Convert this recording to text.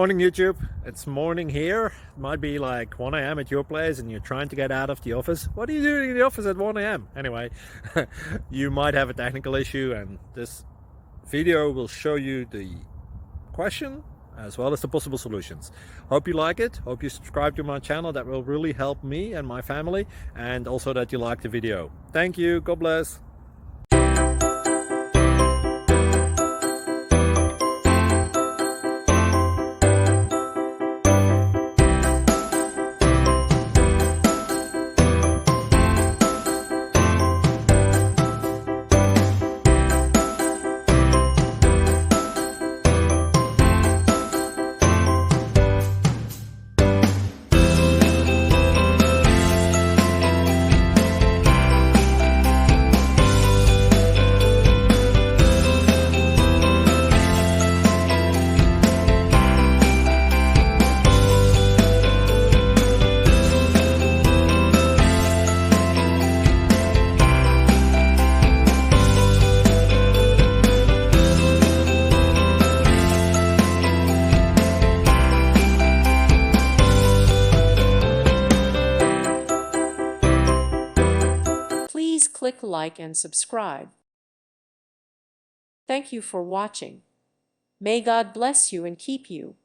Morning YouTube, it's morning here. It might be like 1 a.m. at your place and you're trying to get out of the office. What are you doing in the office at 1 a.m.? Anyway, you might have a technical issue and this video will show you the question as well as the possible solutions. Hope you like it, hope you subscribe to my channel. That will really help me and my family, and also that you like the video. Thank you, God bless. Please click like and subscribe. Thank you for watching. May God bless you and keep you.